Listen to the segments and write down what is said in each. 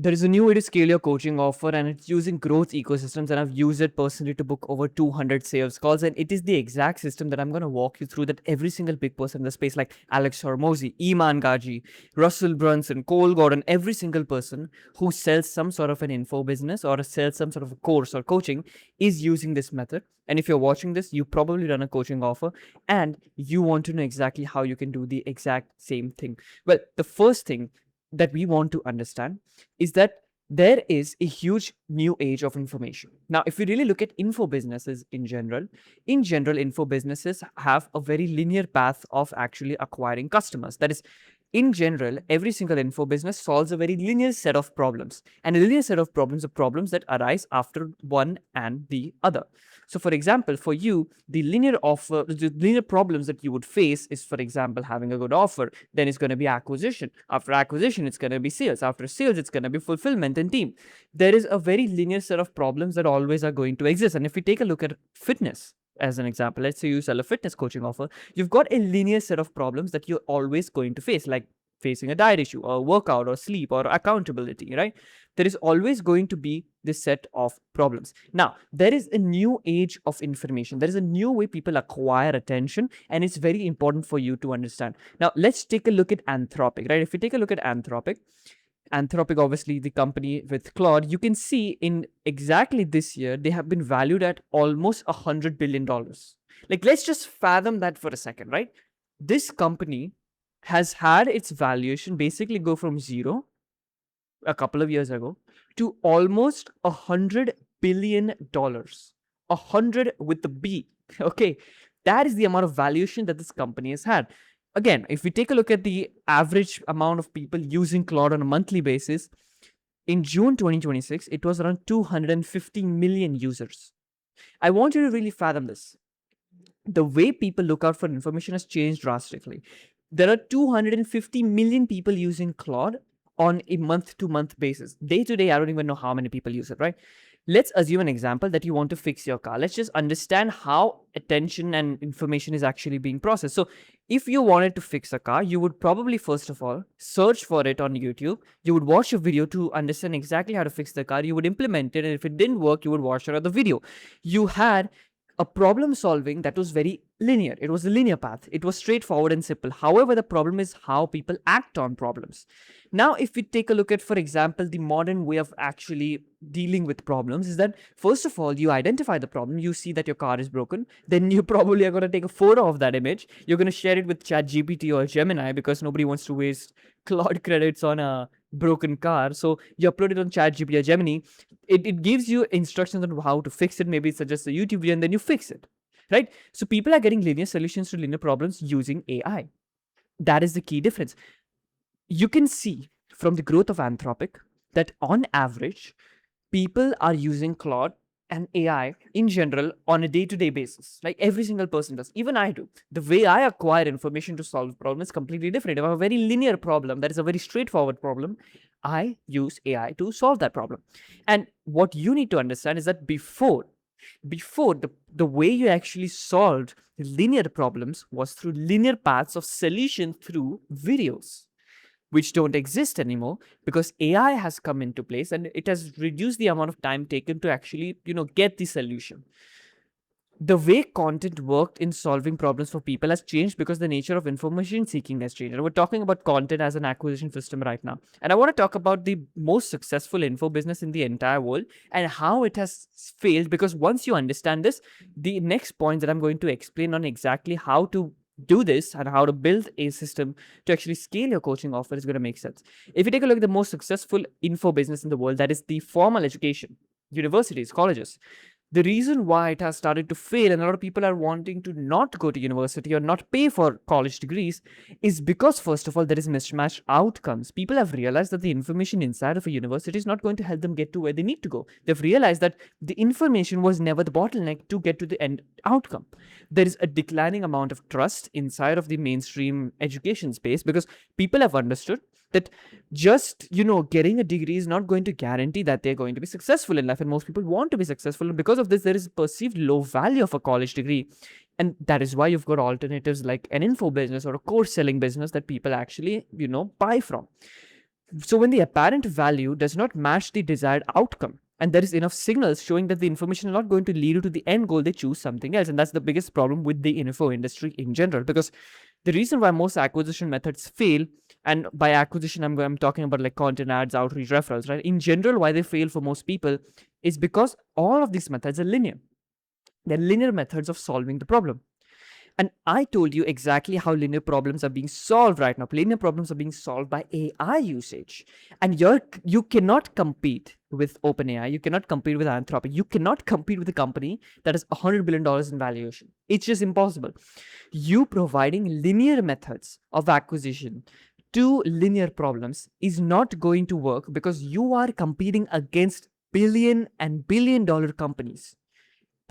There is a new way to scale your coaching offer, and it's using growth ecosystems. And I've used it personally to book over 200 sales calls. And it is the exact system that I'm going to walk you through, that every single big person in the space, like Alex Hormozy, Iman Gaji, Russell Brunson, Cole Gordon, every single person who sells some sort of an info business or sells some sort of a course or coaching is using this method. And if you're watching this, you probably run a coaching offer and you want to know exactly how you can do the exact same thing. Well, the first thing that we want to understand is that there is a huge new age of information. Now, if we really look at info businesses in general, info businesses have a very linear path of actually acquiring customers. That is, in general, every single info business solves a very linear set of problems. And a linear set of problems are problems that arise after one and the other. So, for example, for you, the linear problems that you would face is, for example, having a good offer. Then it's going to be acquisition. After acquisition, it's going to be sales. After sales, it's going to be fulfillment and team. There is a very linear set of problems that always are going to exist. And if we take a look at fitness, as an example, let's say you sell a fitness coaching offer, you've got a linear set of problems that you're always going to face, like facing a diet issue or workout or sleep or accountability, right? There is always going to be this set of problems. Now, there is a new age of information. There is a new way people acquire attention, and it's very important for you to understand. Now, let's take a look at Anthropic, right? If we take a look at Anthropic, obviously the company with Claude, you can see in exactly this year, they have been valued at almost $100 billion. Like, let's just fathom that for a second, right? This company has had its valuation basically go from zero a couple of years ago to almost $100 billion. 100 with the B. Okay. That is the amount of valuation that this company has had. Again, if we take a look at the average amount of people using Claude on a monthly basis, in June 2026, it was around 250 million users. I want you to really fathom this. The way people look out for information has changed drastically. There are 250 million people using Claude on a month to month basis. Day to day, I don't even know how many people use it, right? Let's assume an example that you want to fix your car. Let's just understand how attention and information is actually being processed. So, if you wanted to fix a car, you would probably first of all search for it on YouTube. You would watch a video to understand exactly how to fix the car. You would implement it, and if it didn't work, you would watch another video. You had a problem solving that was very linear. It was a linear path. It was straightforward and simple. However, the problem is how people act on problems. Now, if we take a look at, for example, the modern way of actually dealing with problems, is that first of all, you identify the problem, you see that your car is broken, then you probably are going to take a photo of that image. You're going to share it with ChatGPT or Gemini because nobody wants to waste Claude credits on a broken car. So you upload it on ChatGPT or Gemini. It gives you instructions on how to fix it. Maybe it suggests a YouTube video and then you fix it. Right? So people are getting linear solutions to linear problems using AI. That is the key difference. You can see from the growth of Anthropic that on average, people are using Claude and AI in general on a day-to-day basis. Like every single person does. Even I do. The way I acquire information to solve a problem is completely different. If I have a very linear problem, that is a very straightforward problem, I use AI to solve that problem. And what you need to understand is that before the way you actually solved linear problems was through linear paths of solution through videos, which don't exist anymore because AI has come into place and it has reduced the amount of time taken to actually, get the solution. The way content worked in solving problems for people has changed because the nature of information seeking has changed. And we're talking about content as an acquisition system right now. And I want to talk about the most successful info business in the entire world and how it has failed. Because once you understand this, the next point that I'm going to explain on exactly how to do this and how to build a system to actually scale your coaching offer is going to make sense. If you take a look at the most successful info business in the world, that is the formal education, universities, colleges. The reason why it has started to fail and a lot of people are wanting to not go to university or not pay for college degrees is because, first of all, there is mismatched outcomes. People have realized that the information inside of a university is not going to help them get to where they need to go. They've realized that the information was never the bottleneck to get to the end outcome. There is a declining amount of trust inside of the mainstream education space because people have understood that just getting a degree is not going to guarantee that they're going to be successful in life, and most people want to be successful, and because of this there is a perceived low value of a college degree. And that is why you've got alternatives like an info business or a course selling business that people actually buy from. So when the apparent value does not match the desired outcome, and there is enough signals showing that the information is not going to lead you to the end goal, they choose something else. And that's the biggest problem with the info industry in general. Because the reason why most acquisition methods fail, and by acquisition, I'm talking about like content ads, outreach, referrals, right? In general, why they fail for most people is because all of these methods are linear. They're linear methods of solving the problem. And I told you exactly how linear problems are being solved right now. Linear problems are being solved by AI usage. And you cannot compete with OpenAI. You cannot compete with Anthropic. You cannot compete with a company that is $100 billion in valuation. It's just impossible. You providing linear methods of acquisition to linear problems is not going to work because you are competing against billion and billion dollar companies.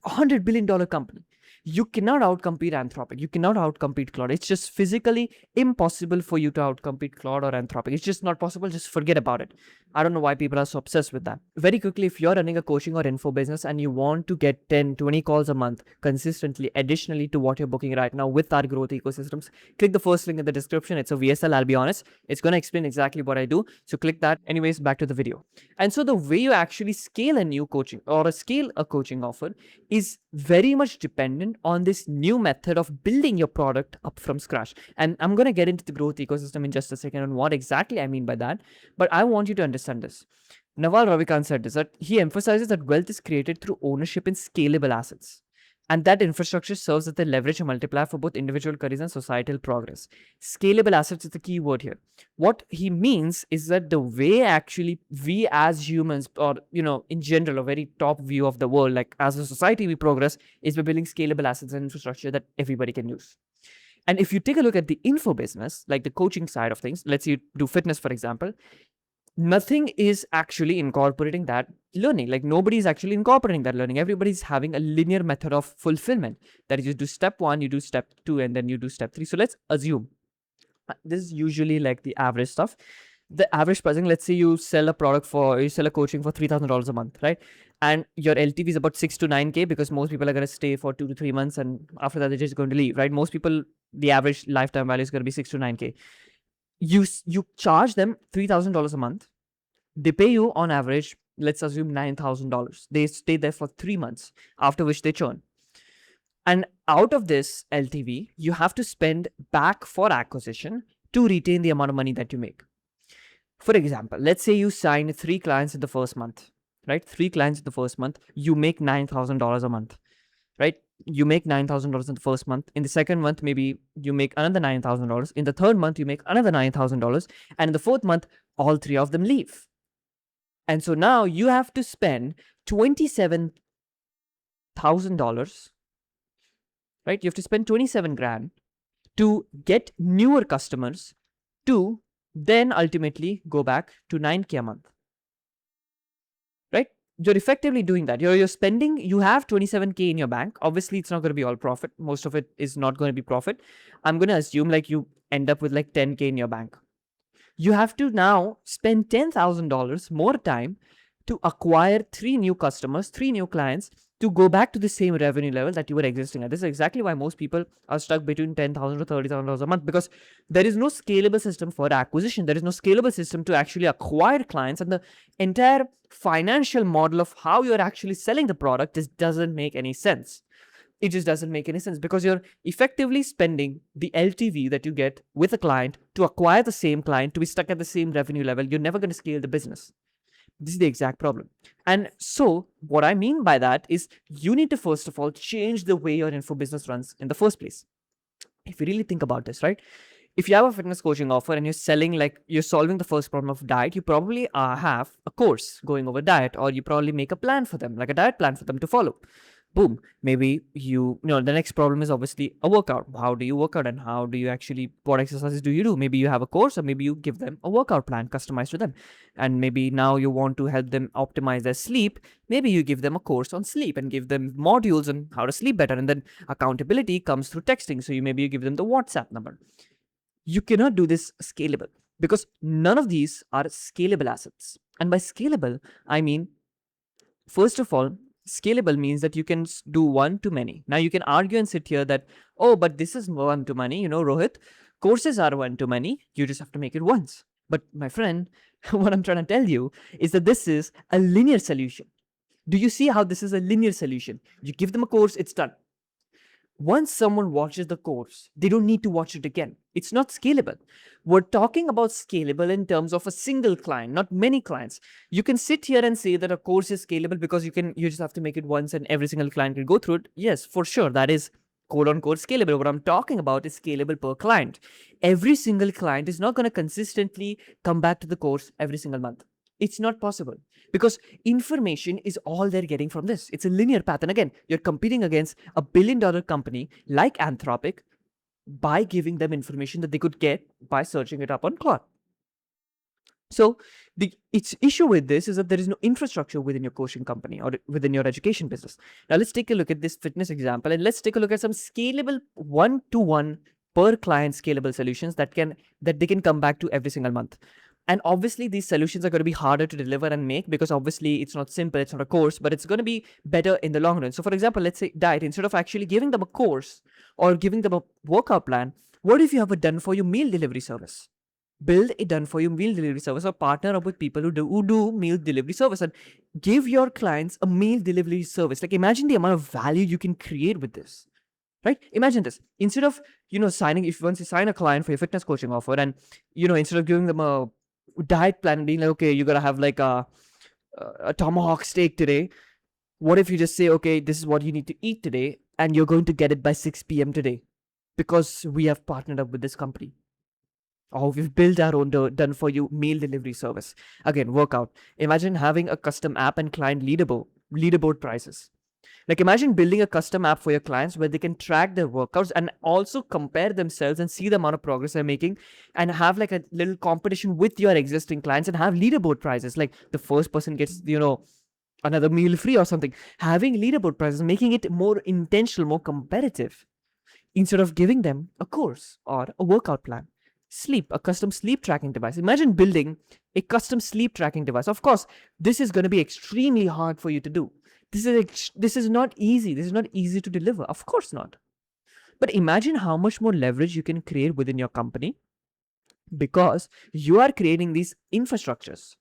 $100 billion company. You cannot outcompete Anthropic. You cannot outcompete Claude. It's just physically impossible for you to outcompete Claude or Anthropic. It's just not possible. Just forget about it. I don't know why people are so obsessed with that. Very quickly, if you're running a coaching or info business and you want to get 10, 20 calls a month consistently, additionally to what you're booking right now with our growth ecosystems, click the first link in the description. It's a VSL. I'll be honest. It's going to explain exactly what I do. So click that. Anyways, back to the video. And so the way you actually scale a new coaching or scale a coaching offer is very much dependent on this new method of building your product up from scratch. And I'm going to get into the growth ecosystem in just a second on what exactly I mean by that. But I want you to understand this. Naval Ravikant said this, that he emphasizes that wealth is created through ownership in scalable assets. And that infrastructure serves as the leverage multiplier for both individual careers and societal progress. Scalable assets is the key word here. What he means is that the way actually we as humans, or in general, a very top view of the world, like as a society we progress, is by building scalable assets and infrastructure that everybody can use. And if you take a look at the info business, like the coaching side of things, let's say you do fitness, for example, nothing is actually incorporating that learning. Like nobody is actually incorporating that learning. Everybody's having a linear method of fulfillment. That is, you do step 1, you do step 2, and then you do step 3. So let's assume this is usually like the average stuff. The average pricing, let's say you sell a coaching for $3,000 a month, right? And your LTV is about 6 to 9K because most people are going to stay for 2 to 3 months and after that they're just going to leave, right? Most people, the average lifetime value is going to be 6 to 9K. You charge them $3,000 a month. They pay you on average, let's assume $9,000. They stay there for 3 months, after which they churn. And out of this LTV, you have to spend back for acquisition to retain the amount of money that you make. For example, let's say you sign 3 clients in the first month, right? 3 clients in the first month, you make $9,000 a month, right? You make $9,000 in the first month. In the second month, maybe you make another $9,000. In the third month, you make another $9,000. And in the fourth month, all 3 of them leave. And so now you have to spend $27,000, right? You have to spend 27 grand to get newer customers to then ultimately go back to 9K a month, right? You're effectively doing that. You're spending, you have 27K in your bank. Obviously, it's not going to be all profit. Most of it is not going to be profit. I'm going to assume like you end up with like 10K in your bank. You have to now spend $10,000 more time to acquire 3 new customers, 3 new clients to go back to the same revenue level that you were existing at. This is exactly why most people are stuck between $10,000 to $30,000 a month, because there is no scalable system for acquisition. There is no scalable system to actually acquire clients, and the entire financial model of how you're actually selling the product doesn't make any sense. It just doesn't make any sense because you're effectively spending the LTV that you get with a client to acquire the same client to be stuck at the same revenue level. You're never going to scale the business. This is the exact problem. And so what I mean by that is you need to first of all change the way your info business runs in the first place. If you really think about this, right? If you have a fitness coaching offer and you're solving the first problem of diet, you probably have a course going over diet, or you probably make a plan for them, like a diet plan for them to follow. Boom. Maybe the next problem is obviously a workout. How do you work out, and what exercises do you do? Maybe you have a course, or maybe you give them a workout plan customized to them. And maybe now you want to help them optimize their sleep. Maybe you give them a course on sleep and give them modules on how to sleep better. And then accountability comes through texting. So maybe you give them the WhatsApp number. You cannot do this scalable because none of these are scalable assets. And by scalable, I mean, first of all, scalable means that you can do one to many. Now you can argue and sit here that, oh, but this is one to many, Rohit, courses are one to many. You just have to make it once. But my friend, what I'm trying to tell you is that this is a linear solution. Do you see how this is a linear solution? You give them a course, it's done. Once someone watches the course, they don't need to watch it again. It's not scalable. We're talking about scalable in terms of a single client, not many clients. You can sit here and say that a course is scalable because you just have to make it once and every single client can go through it. Yes, for sure, that is quote unquote scalable. What I'm talking about is scalable per client. Every single client is not going to consistently come back to the course every single month. It's not possible because information is all they're getting from this. It's a linear path. And again, you're competing against a $1 billion company like Anthropic by giving them information that they could get by searching it up on Claude. So its issue with this is that there is no infrastructure within your coaching company or within your education business. Now let's take a look at this fitness example and let's take a look at some scalable one-to-one per client scalable solutions that they can come back to every single month. And obviously these solutions are going to be harder to deliver and make because obviously it's not simple, it's not a course, but it's going to be better in the long run. So for example, let's say diet, instead of actually giving them a course or giving them a workout plan, what if you have a done for you meal delivery service? Build a done for you meal delivery service or partner up with people who do meal delivery service and give your clients a meal delivery service. Like imagine the amount of value you can create with this. Right? Imagine this. Instead of, once you sign a client for your fitness coaching offer and, instead of giving them a diet plan and being like, okay, you got to have like a tomahawk steak today. What if you just say, okay, this is what you need to eat today and you're going to get it by 6 p.m. today because we have partnered up with this company. Or we've built our own done for you meal delivery service. Again, workout. Imagine having a custom app and client leaderboard prices. Like imagine building a custom app for your clients where they can track their workouts and also compare themselves and see the amount of progress they're making and have like a little competition with your existing clients and have leaderboard prizes. Like the first person gets, another meal free or something. Having leaderboard prizes, making it more intentional, more competitive instead of giving them a course or a workout plan. A custom sleep tracking device. Imagine building a custom sleep tracking device. Of course, this is going to be extremely hard for you to do. This is not easy. This is not easy to deliver. Of course not. But imagine how much more leverage you can create within your company because you are creating these infrastructures.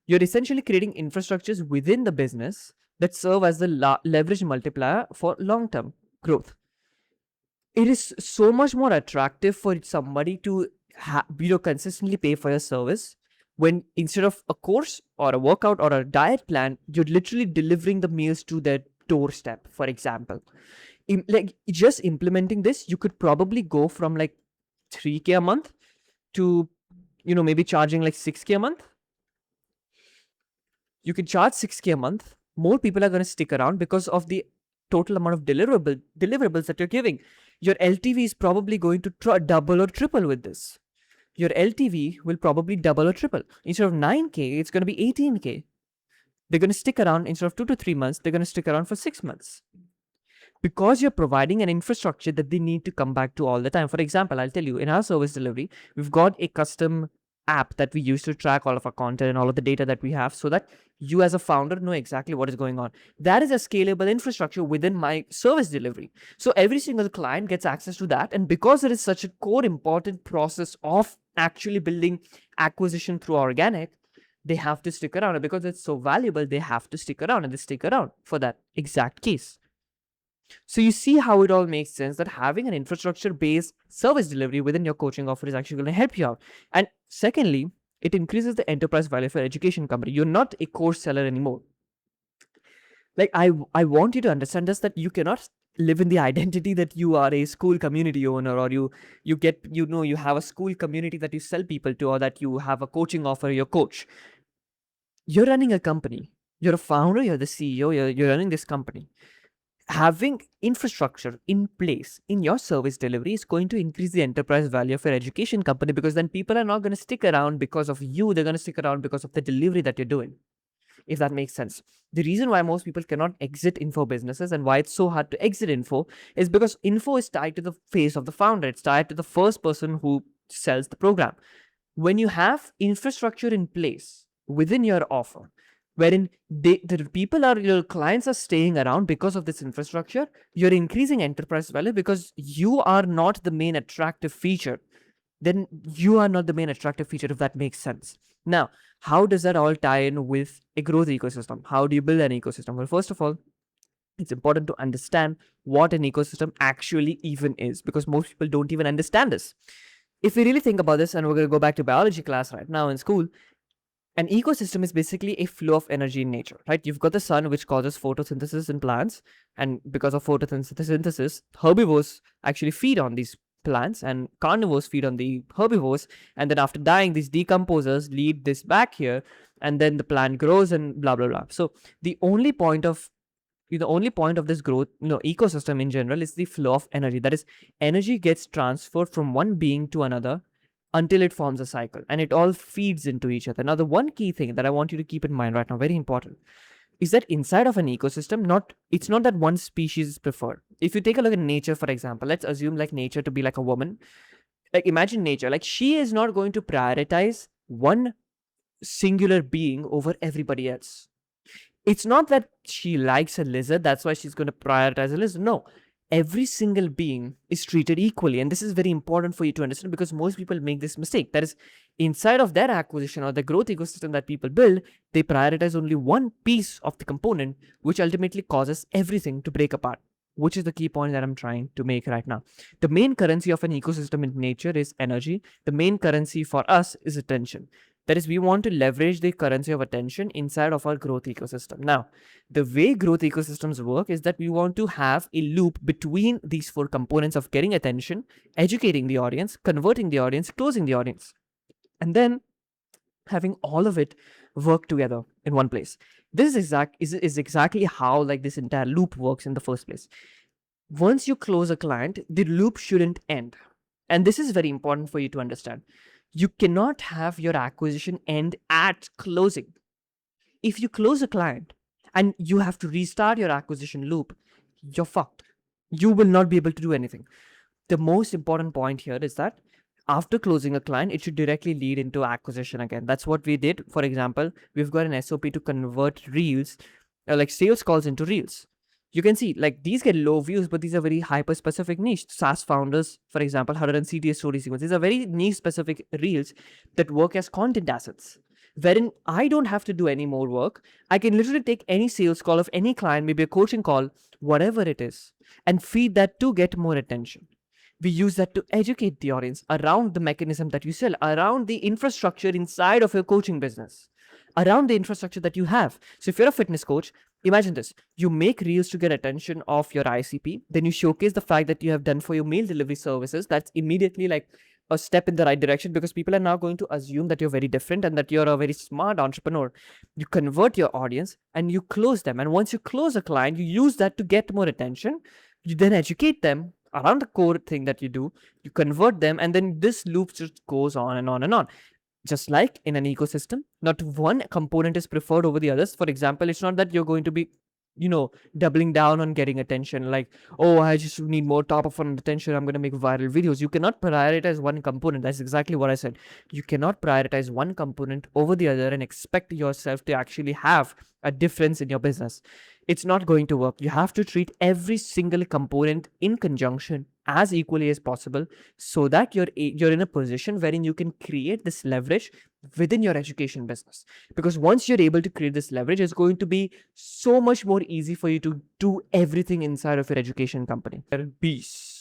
You're essentially creating infrastructures within the business that serve as the leverage multiplier for long-term growth. It is so much more attractive for somebody to consistently pay for your service when instead of a course or a workout or a diet plan, you're literally delivering the meals to their doorstep, for example. Just implementing this, you could probably go from like 3K a month to, maybe charging like 6K a month. You can charge 6K a month. More people are going to stick around because of the total amount of deliverables that you're giving. Your LTV is probably going to double or triple with this. Your LTV will probably double or triple. Instead of 9K, it's going to be 18K. They're going to stick around instead of 2 to 3 months, they're going to stick around for 6 months. Because you're providing an infrastructure that they need to come back to all the time. For example, I'll tell you, in our service delivery, we've got a custom app that we use to track all of our content and all of the data that we have so that you as a founder know exactly what is going on. That is a scalable infrastructure within my service delivery. So every single client gets access to that. And because it is such a core important process of actually building acquisition through organic, they have to stick around. And because it's so valuable, they have to stick around and they stick around for that exact case. So you see how it all makes sense that having an infrastructure-based service delivery within your coaching offer is actually going to help you out. And secondly, it increases the enterprise value for education company. You're not a course seller anymore. Like I want you to understand this, that you cannot live in the identity that you are a school community owner or you have a school community that you sell people to or that you have a coaching offer, your coach. You're running a company. You're a founder, you're the CEO, you're running this company. Having infrastructure in place in your service delivery is going to increase the enterprise value of your education company because then people are not going to stick around because of you. They're going to stick around because of the delivery that you're doing, if that makes sense. The reason why most people cannot exit info businesses and why it's so hard to exit info is because info is tied to the face of the founder. It's tied to the first person who sells the program. When you have infrastructure in place within your offer, wherein the people your clients are staying around because of this infrastructure, you're increasing enterprise value because you are not the main attractive feature. then you are not the main attractive feature, if that makes sense. Now, how does that all tie in with a growth ecosystem? How do you build an ecosystem? Well, first of all, it's important to understand what an ecosystem actually even is, because most people don't even understand this. If we really think about this, and we're going to go back to biology class right now in school, an ecosystem is basically a flow of energy in nature, right? You've got the sun, which causes photosynthesis in plants, and because of photosynthesis, herbivores actually feed on these plants, and carnivores feed on the herbivores, and then after dying, these decomposers lead this back here, and then the plant grows and blah blah blah. So the only point of this growth, ecosystem in general, is the flow of energy. That is, energy gets transferred from one being to another until it forms a cycle, and it all feeds into each other. Now, the one key thing that I want you to keep in mind right now, very important, is that inside of an ecosystem, it's not that one species is preferred. If you take a look at nature, for example, let's assume like nature to be like a woman. Like, imagine nature, like she is not going to prioritize one singular being over everybody else. It's not that she likes a lizard, that's why she's going to prioritize a lizard. No, every single being is treated equally. And this is very important for you to understand, because most people make this mistake. That is, inside of their acquisition or the growth ecosystem that people build, they prioritize only one piece of the component, which ultimately causes everything to break apart, which is the key point that I'm trying to make right now. The main currency of an ecosystem in nature is energy. The main currency for us is attention. That is, we want to leverage the currency of attention inside of our growth ecosystem. Now, the way growth ecosystems work is that we want to have a loop between these four components of getting attention, educating the audience, converting the audience, closing the audience, and then having all of it work together in one place. This is exactly how like this entire loop works in the first place. Once you close a client, the loop shouldn't end. And this is very important for you to understand. You cannot have your acquisition end at closing. If you close a client and you have to restart your acquisition loop, you're fucked. You will not be able to do anything. The most important point here is that after closing a client, it should directly lead into acquisition again. That's what we did. For example, we've got an SOP to convert reels, like sales calls, into reels. You can see like these get low views, but these are very hyper specific niche. SaaS founders, for example, how to run CTA story sequence. These are very niche specific reels that work as content assets, wherein I don't have to do any more work. I can literally take any sales call of any client, maybe a coaching call, whatever it is, and feed that to get more attention. We use that to educate the audience around the mechanism that you sell, around the infrastructure inside of your coaching business, around the infrastructure that you have. So if you're a fitness coach, imagine this. You make reels to get attention of your ICP. Then you showcase the fact that you have done for your meal delivery services. That's immediately like a step in the right direction, because people are now going to assume that you're very different and that you're a very smart entrepreneur. You convert your audience and you close them. And once you close a client, you use that to get more attention. You then educate them around the core thing that you do. You convert them, and then this loop just goes on and on and on. Just like in an ecosystem, not one component is preferred over the others. For example, it's not that you're going to be, doubling down on getting attention. Like, oh, I just need more top of funnel attention, I'm going to make viral videos. You cannot prioritize one component. That's exactly what I said. You cannot prioritize one component over the other and expect yourself to actually have a difference in your business. It's not going to work. You have to treat every single component in conjunction as equally as possible, so that you're in a position wherein you can create this leverage within your education business. Because once you're able to create this leverage, it's going to be so much more easy for you to do everything inside of your education company. Peace.